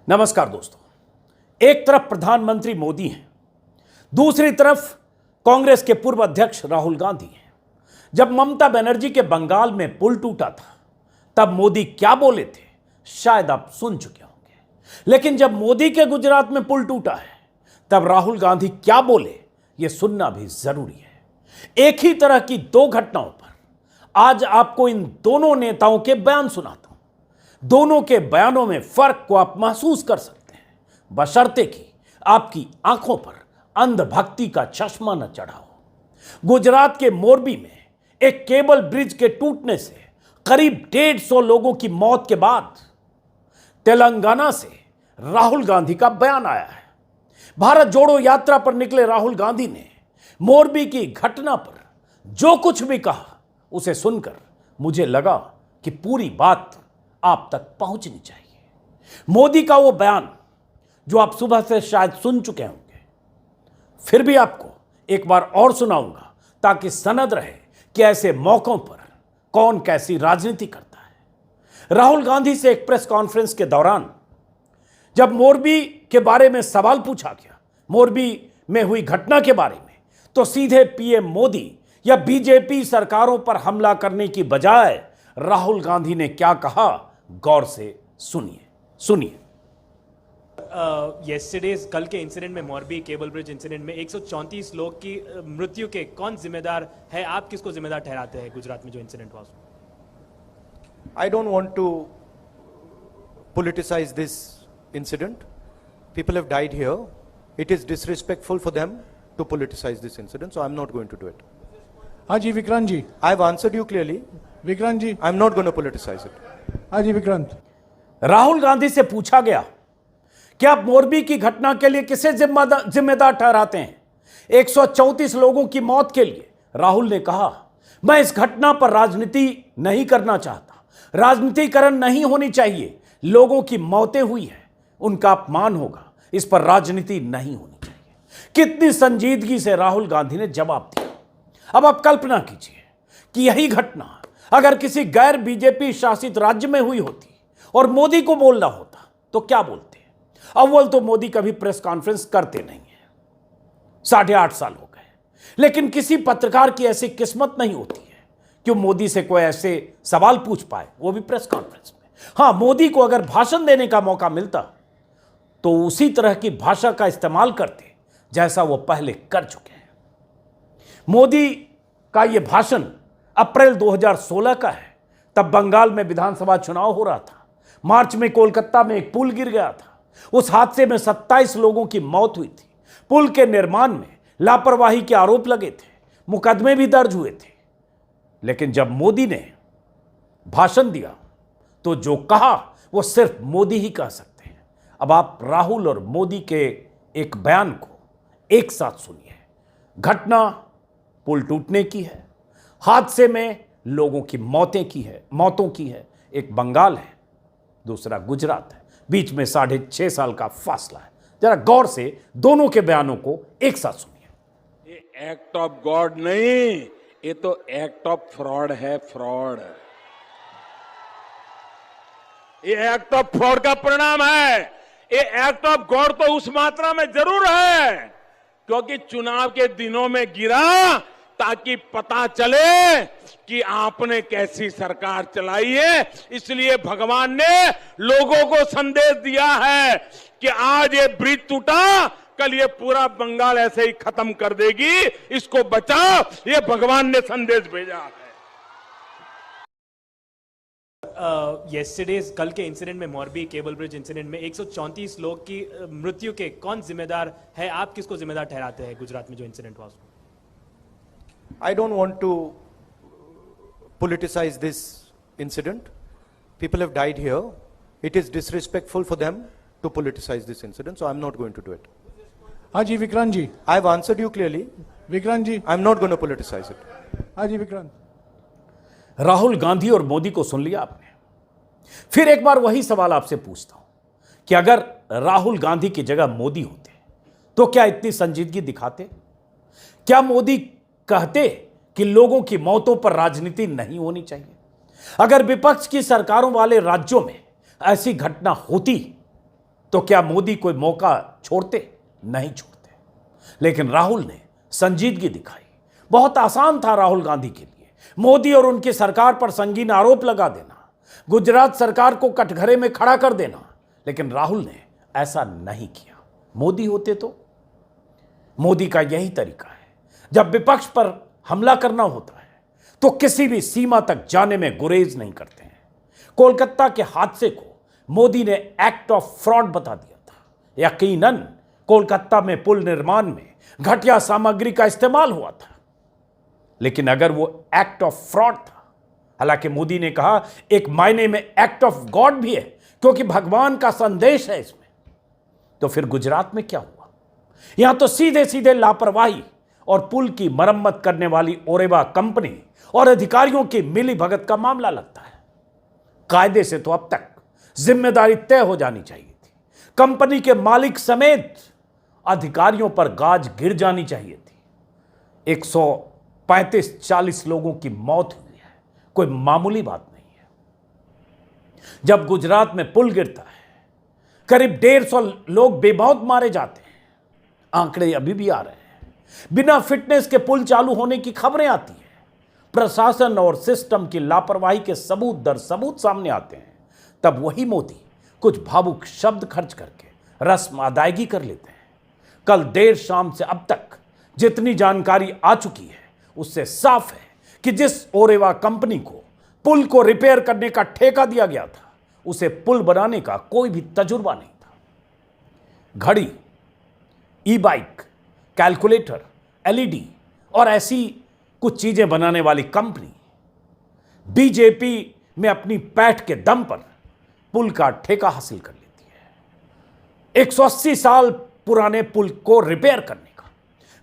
नमस्कार दोस्तों। एक तरफ प्रधानमंत्री मोदी हैं, दूसरी तरफ कांग्रेस के पूर्व अध्यक्ष राहुल गांधी हैं। जब ममता बनर्जी के बंगाल में पुल टूटा था तब मोदी क्या बोले थे शायद आप सुन चुके होंगे, लेकिन जब मोदी के गुजरात में पुल टूटा है तब राहुल गांधी क्या बोले यह सुनना भी जरूरी है। एक ही तरह की दो घटनाओं पर आज आपको इन दोनों नेताओं के बयान सुनाता हूं। दोनों के बयानों में फर्क को आप महसूस कर सकते हैं, बशर्ते कि आपकी आंखों पर अंधभक्ति का चश्मा न चढ़ा हो। गुजरात के मोरबी में एक केबल ब्रिज के टूटने से करीब 150 लोगों की मौत के बाद तेलंगाना से राहुल गांधी का बयान आया है। भारत जोड़ो यात्रा पर निकले राहुल गांधी ने मोरबी की घटना पर जो कुछ भी कहा उसे सुनकर मुझे लगा कि पूरी बात आप तक पहुंचनी चाहिए। मोदी का वो बयान जो आप सुबह से शायद सुन चुके होंगे, फिर भी आपको एक बार और सुनाऊंगा ताकि सनद रहे कि ऐसे मौकों पर कौन कैसी राजनीति करता है। राहुल गांधी से एक प्रेस कॉन्फ्रेंस के दौरान जब मोरबी के बारे में सवाल पूछा गया, मोरबी में हुई घटना के बारे में, तो सीधे पीएम मोदी या बीजेपी सरकारों पर हमला करने की बजाय राहुल गांधी ने क्या कहा, गौर से सुनिए। कल के इंसिडेंट में, मोरबी केबल ब्रिज इंसिडेंट में 134 लोग की मृत्यु के कौन जिम्मेदार है? आप किसको जिम्मेदार ठहराते हैं गुजरात में जो इंसिडेंट हुआ? I don't want to politicize this incident. People have died here. It is disrespectful for them to politicize this incident, so I'm not going to do it. हाँ जी विक्रांत जी। I've answered you clearly. Vikrant ji. I'm not going to politicize it. हाँ जी विक्रांत। राहुल गांधी से पूछा गया कि आप मोरबी की घटना के लिए किसे जिम्मेदार ठहराते हैं। 134 लोगों की मौत के लिए राहुल ने कहा, मैं इस घटना पर राजनीति नहीं करना चाहता, राजनीतिकरण नहीं होनी चाहिए। लोगों की मौतें हुई है, उनका अपमान होगा, इस पर राजनीति नहीं होनी चाहिए। कितनी संजीदगी से राहुल गांधी ने जवाब दिया। अब आप कल्पना कीजिए कि यही घटना अगर किसी गैर बीजेपी शासित राज्य में हुई होती और मोदी को बोलना होता तो क्या बोलते? अव्वल तो मोदी कभी प्रेस कॉन्फ्रेंस करते नहीं है, 8.5 साल हो गए, लेकिन किसी पत्रकार की ऐसी किस्मत नहीं होती है कि मोदी से कोई ऐसे सवाल पूछ पाए, वो भी प्रेस कॉन्फ्रेंस में। हां, मोदी को अगर भाषण देने का मौका मिलता तो उसी तरह की भाषा का इस्तेमाल करते जैसा वो पहले कर चुके हैं। मोदी का यह भाषण अप्रैल 2016 का है। तब बंगाल में विधानसभा चुनाव हो रहा था। मार्च में कोलकाता में एक पुल गिर गया था। उस हादसे में 27 लोगों की मौत हुई थी। पुल के निर्माण में लापरवाही के आरोप लगे थे, मुकदमे भी दर्ज हुए थे। लेकिन जब मोदी ने भाषण दिया तो जो कहा वो सिर्फ मोदी ही कह सकते हैं। अब आप राहुल और मोदी के एक बयान को एक साथ सुनिए। घटना पुल टूटने की है, हादसे में लोगों की मौतों की है। एक बंगाल है, दूसरा गुजरात है, बीच में 6.5 साल का फासला है। जरा गौर से दोनों के बयानों को एक साथ सुनिए। ये एक्ट ऑफ गॉड नहीं, ये तो एक्ट ऑफ फ्रॉड है। फ्रॉड, ये एक्ट ऑफ फ्रॉड का परिणाम है। ये एक्ट ऑफ गॉड तो उस मात्रा में जरूर है क्योंकि चुनाव के दिनों में गिरा ताकि पता चले कि आपने कैसी सरकार चलाई है। इसलिए भगवान ने लोगों को संदेश दिया है कि आज ये ब्रिज टूटा, कल ये पूरा बंगाल ऐसे ही खत्म कर देगी, इसको बचाओ। ये भगवान ने संदेश भेजा है। कल के इंसिडेंट में, मोरबी केबल ब्रिज इंसिडेंट में 134 लोग की मृत्यु के कौन जिम्मेदार है? आप किसको जिम्मेदार ठहराते हैं गुजरात में जो इंसिडेंट हुआ? I don't want to politicize this incident. People have died here. It is disrespectful for them to politicize this incident, so I'm not going to do it. हाँ जी विक्रांत जी। I've answered you clearly. Vikrant ji. I'm not going to politicize it. हाँ जी विक्रांत। राहुल गांधी और मोदी को सुन लिया आपने। फिर एक बार वही सवाल आपसे पूछता हूं कि अगर राहुल गांधी की जगह मोदी होते तो क्या इतनी संजीदगी दिखाते? क्या मोदी कहते कि लोगों की मौतों पर राजनीति नहीं होनी चाहिए? अगर विपक्ष की सरकारों वाले राज्यों में ऐसी घटना होती तो क्या मोदी कोई मौका छोड़ते? नहीं छोड़ते। लेकिन राहुल ने संजीदगी दिखाई। बहुत आसान था राहुल गांधी के लिए मोदी और उनकी सरकार पर संगीन आरोप लगा देना, गुजरात सरकार को कटघरे में खड़ा कर देना, लेकिन राहुल ने ऐसा नहीं किया। मोदी होते तो? मोदी का यही तरीका है, जब विपक्ष पर हमला करना होता है तो किसी भी सीमा तक जाने में गुरेज नहीं करते हैं। कोलकाता के हादसे को मोदी ने एक्ट ऑफ फ्रॉड बता दिया था। यकीनन कोलकाता में पुल निर्माण में घटिया सामग्री का इस्तेमाल हुआ था, लेकिन अगर वो एक्ट ऑफ फ्रॉड था, हालांकि मोदी ने कहा एक मायने में एक्ट ऑफ गॉड भी है क्योंकि भगवान का संदेश है इसमें, तो फिर गुजरात में क्या हुआ? यहां तो सीधे सीधे लापरवाही और पुल की मरम्मत करने वाली ओरेवा कंपनी और अधिकारियों की मिली भगत का मामला लगता है। कायदे से तो अब तक जिम्मेदारी तय हो जानी चाहिए थी। कंपनी के मालिक समेत अधिकारियों पर गाज गिर जानी चाहिए थी। 135-40 लोगों की मौत हुई है, कोई मामूली बात नहीं है। जब गुजरात में पुल गिरता है, करीब 150 लोग बेमौत मारे जाते हैं। आंकड़े अभी भी आ रहे हैं। बिना फिटनेस के पुल चालू होने की खबरें आती हैं। प्रशासन और सिस्टम की लापरवाही के सबूत दर सबूत सामने आते हैं। तब वही मोदी कुछ भावुक शब्द खर्च करके रस्म अदायगी कर लेते हैं। कल देर शाम से अब तक जितनी जानकारी आ चुकी है उससे साफ है कि जिस ओरेवा कंपनी को पुल को रिपेयर करने का ठेका दिया गया था, उसे पुल बनाने का कोई भी तजुर्बा नहीं था। घड़ी, ई-बाइक, कैलकुलेटर, एलईडी और ऐसी कुछ चीजें बनाने वाली कंपनी बीजेपी में अपनी पैठ के दम पर पुल का ठेका हासिल कर लेती है। 180 साल पुराने पुल को रिपेयर करने का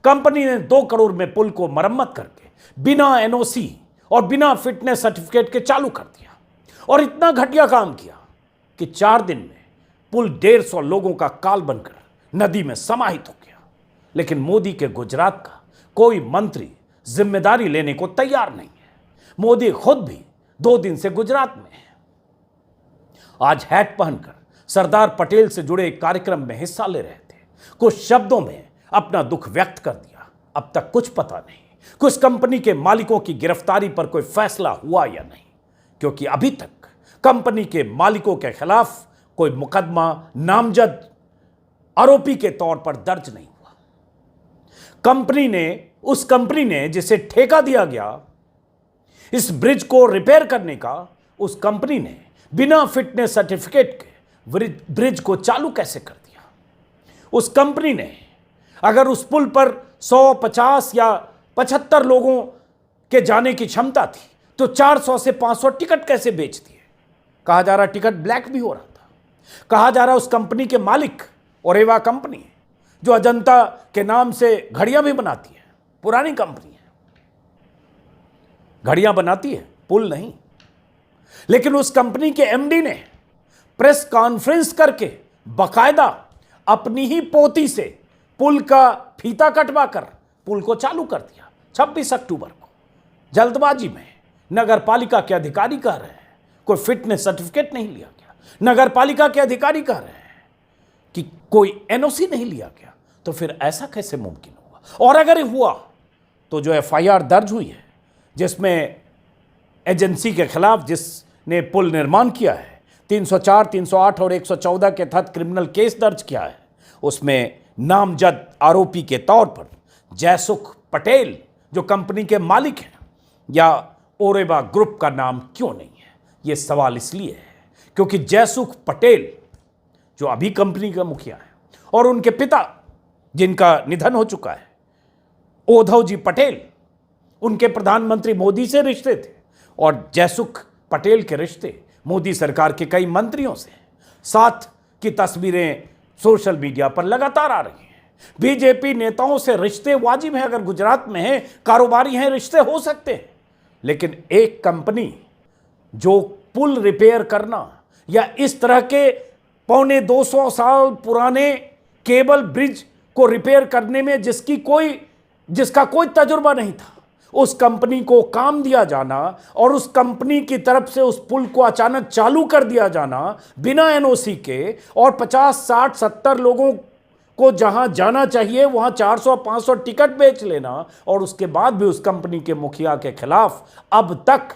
कंपनी ने 2 करोड़ में पुल को मरम्मत करके बिना एनओसी और बिना फिटनेस सर्टिफिकेट के चालू कर दिया और इतना घटिया काम किया कि 4 दिन में पुल 150 लोगों का काल बनकर नदी में समाहित हो गया। लेकिन मोदी के गुजरात का कोई मंत्री जिम्मेदारी लेने को तैयार नहीं है। मोदी खुद भी 2 दिन से गुजरात में है। आज हैट पहनकर सरदार पटेल से जुड़े एक कार्यक्रम में हिस्सा ले रहे थे। कुछ शब्दों में अपना दुख व्यक्त कर दिया। अब तक कुछ पता नहीं कुछ कंपनी के मालिकों की गिरफ्तारी पर कोई फैसला हुआ या नहीं, क्योंकि अभी तक कंपनी के मालिकों के खिलाफ कोई मुकदमा नामजद आरोपी के तौर पर दर्ज नहीं हुआ। उस कंपनी ने जिसे ठेका दिया गया इस ब्रिज को रिपेयर करने का, उस कंपनी ने बिना फिटनेस सर्टिफिकेट के ब्रिज को चालू कैसे कर दिया? उस कंपनी ने अगर उस पुल पर 100, 50 या 75 लोगों के जाने की क्षमता थी तो 400 से 500 टिकट कैसे बेच दिए? कहा जा रहा टिकट ब्लैक भी हो रहा था। कहा जा रहा उस कंपनी के मालिक ओरेवा कंपनी है जो अजंता के नाम से घड़ियां भी बनाती है, पुरानी कंपनी है, घड़ियां बनाती है, पुल नहीं। लेकिन उस कंपनी के एमडी ने प्रेस कॉन्फ्रेंस करके बाकायदा अपनी ही पोती से पुल का फीता कटवा कर पुल को चालू कर दिया 26 अक्टूबर को। जल्दबाजी में नगर पालिका के अधिकारी कह रहे हैं कोई फिटनेस सर्टिफिकेट नहीं लिया गया। नगर पालिका के अधिकारी कह रहे हैं कि कोई एनओसी नहीं लिया गया। तो फिर ऐसा कैसे मुमकिन हुआ? और अगर हुआ तो जो एफआईआर दर्ज हुई है जिसमें एजेंसी के खिलाफ जिसने पुल निर्माण किया है 304, 308 और 114 के तहत क्रिमिनल केस दर्ज किया है, उसमें नामजद आरोपी के तौर पर जयसुख पटेल जो कंपनी के मालिक हैं या ओरेवा ग्रुप का नाम क्यों नहीं है? यह सवाल इसलिए है क्योंकि जयसुख पटेल जो अभी कंपनी का मुखिया है और उनके पिता जिनका निधन हो चुका है उद्धव जी पटेल, उनके प्रधानमंत्री मोदी से रिश्ते थे और जयसुख पटेल के रिश्ते मोदी सरकार के कई मंत्रियों से। साथ की तस्वीरें सोशल मीडिया पर लगातार आ रही हैं। बीजेपी नेताओं से रिश्ते वाजिब हैं, अगर गुजरात में हैं, कारोबारी हैं, रिश्ते हो सकते हैं। लेकिन एक कंपनी जो पुल रिपेयर करना या इस तरह के 250 साल पुराने केबल ब्रिज को रिपेयर करने में जिसका कोई तजुर्बा नहीं था, उस कंपनी को काम दिया जाना और उस कंपनी की तरफ से उस पुल को अचानक चालू कर दिया जाना बिना एनओसी के, और 50, 60, 70 लोगों को जहां जाना चाहिए वहां 400, 500 टिकट बेच लेना, और उसके बाद भी उस कंपनी के मुखिया के खिलाफ अब तक,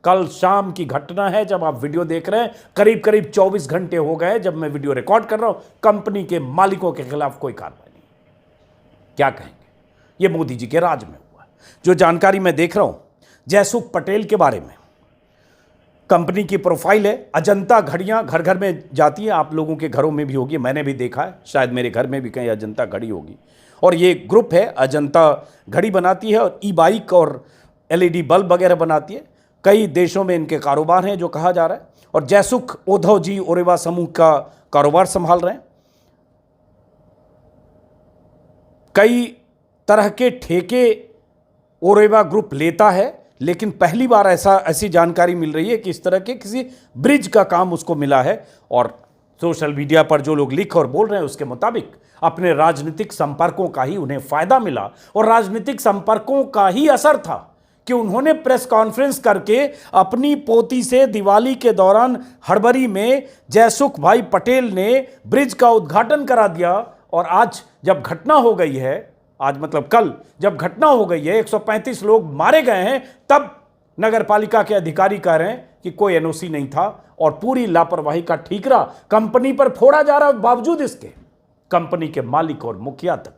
कल शाम की घटना है जब आप वीडियो देख रहे हैं, करीब करीब 24 घंटे हो गए जब मैं वीडियो रिकॉर्ड कर रहा हूं, कंपनी के मालिकों के खिलाफ कोई कार्रवाई नहीं। क्या कहेंगे? यह मोदी जी के राज में हुआ। जो जानकारी मैं देख रहा हूं जयसुख पटेल के बारे में, कंपनी की प्रोफाइल है, अजंता घड़ियां घर घर में जाती हैं, आप लोगों के घरों में भी होगी, मैंने भी देखा है, शायद मेरे घर में भी कहीं अजंता घड़ी होगी। और ये ग्रुप है, अजंता घड़ी बनाती है और ई बाइक और LED बल्ब वगैरह बनाती है। कई देशों में इनके कारोबार हैं जो कहा जा रहा है, और जयसुख उद्धव जी ओरेवा समूह का कारोबार संभाल रहे हैं। कई तरह के ठेके ओरेवा ग्रुप लेता है, लेकिन पहली बार ऐसी जानकारी मिल रही है कि इस तरह के किसी ब्रिज का काम उसको मिला है। और सोशल मीडिया पर जो लोग लिख और बोल रहे हैं उसके मुताबिक अपने राजनीतिक संपर्कों का ही उन्हें फायदा मिला, और राजनीतिक संपर्कों का ही असर था कि उन्होंने प्रेस कॉन्फ्रेंस करके अपनी पोती से दिवाली के दौरान हड़बड़ी में जयसुख भाई पटेल ने ब्रिज का उद्घाटन करा दिया। और आज जब घटना हो गई है, आज मतलब कल जब घटना हो गई है, 135 लोग मारे गए हैं, तब नगर पालिका के अधिकारी कह रहे हैं कि कोई एनओसी नहीं था और पूरी लापरवाही का ठीकरा कंपनी पर फोड़ा जा रहा है। बावजूद इसके कंपनी के मालिक और मुखिया तक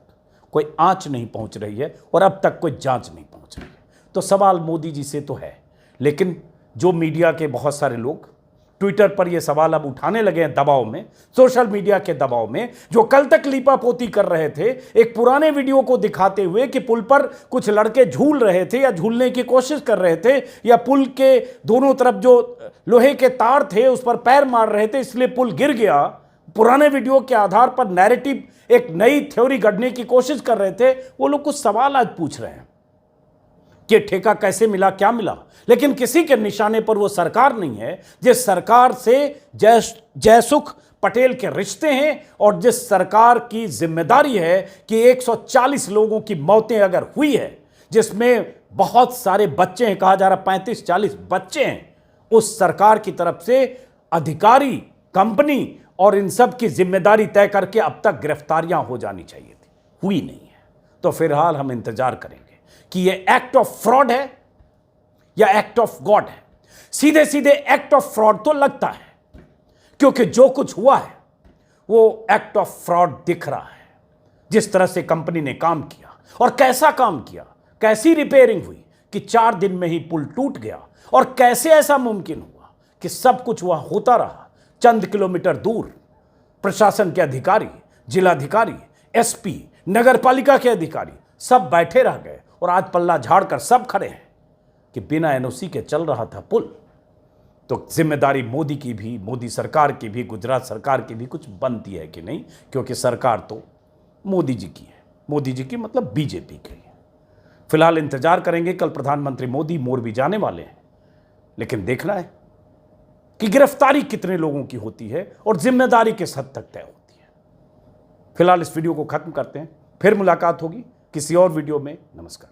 कोई आंच नहीं पहुंच रही है और अब तक कोई जांच नहीं पहुंच रही है। तो सवाल मोदी जी से तो है, लेकिन जो मीडिया के बहुत सारे लोग ट्विटर पर यह सवाल अब उठाने लगे हैं दबाव में, सोशल मीडिया के दबाव में, जो कल तक लीपापोती कर रहे थे एक पुराने वीडियो को दिखाते हुए कि पुल पर कुछ लड़के झूल रहे थे या झूलने की कोशिश कर रहे थे, या पुल के दोनों तरफ जो लोहे के तार थे उस पर पैर मार रहे थे इसलिए पुल गिर गया। पुराने वीडियो के आधार पर नैरेटिव, एक नई थ्योरी गढ़ने की कोशिश कर रहे थे। वो लोग कुछ सवाल आज पूछ रहे हैं कि ठेका कैसे मिला, क्या मिला, लेकिन किसी के निशाने पर वो सरकार नहीं है जिस सरकार से जयसुख पटेल के रिश्ते हैं, और जिस सरकार की जिम्मेदारी है कि 140 लोगों की मौतें अगर हुई है, जिसमें बहुत सारे बच्चे हैं, कहा जा रहा 35-40 बच्चे हैं, उस सरकार की तरफ से अधिकारी, कंपनी और इन सब की जिम्मेदारी तय करके अब तक गिरफ्तारियां हो जानी चाहिए थी, हुई नहीं है। तो फिलहाल हम इंतजार करेंगे कि ये एक्ट ऑफ फ्रॉड है या एक्ट ऑफ गॉड है। सीधे सीधे एक्ट ऑफ फ्रॉड तो लगता है, क्योंकि जो कुछ हुआ है वो एक्ट ऑफ फ्रॉड दिख रहा है। जिस तरह से कंपनी ने काम किया और कैसा काम किया, कैसी रिपेयरिंग हुई कि 4 दिन में ही पुल टूट गया, और कैसे ऐसा मुमकिन हुआ कि सब कुछ वहां होता रहा। चंद किलोमीटर दूर प्रशासन के अधिकारी, जिलाधिकारी, SP, नगर पालिका के अधिकारी सब बैठे रह गए, और आज पल्ला झाड़कर सब खड़े हैं कि बिना एनओसी के चल रहा था पुल। तो जिम्मेदारी मोदी की भी, मोदी सरकार की भी, गुजरात सरकार की भी कुछ बनती है कि नहीं, क्योंकि सरकार तो मोदी जी की है। मोदी जी की मतलब बीजेपी की है। फिलहाल इंतजार करेंगे, कल प्रधानमंत्री मोदी मोरबी जाने वाले हैं, लेकिन देखना है कि गिरफ्तारी कितने लोगों की होती है और जिम्मेदारी किस हद तक तय होती है। फिलहाल इस वीडियो को खत्म करते हैं, फिर मुलाकात होगी किसी और वीडियो में। नमस्कार।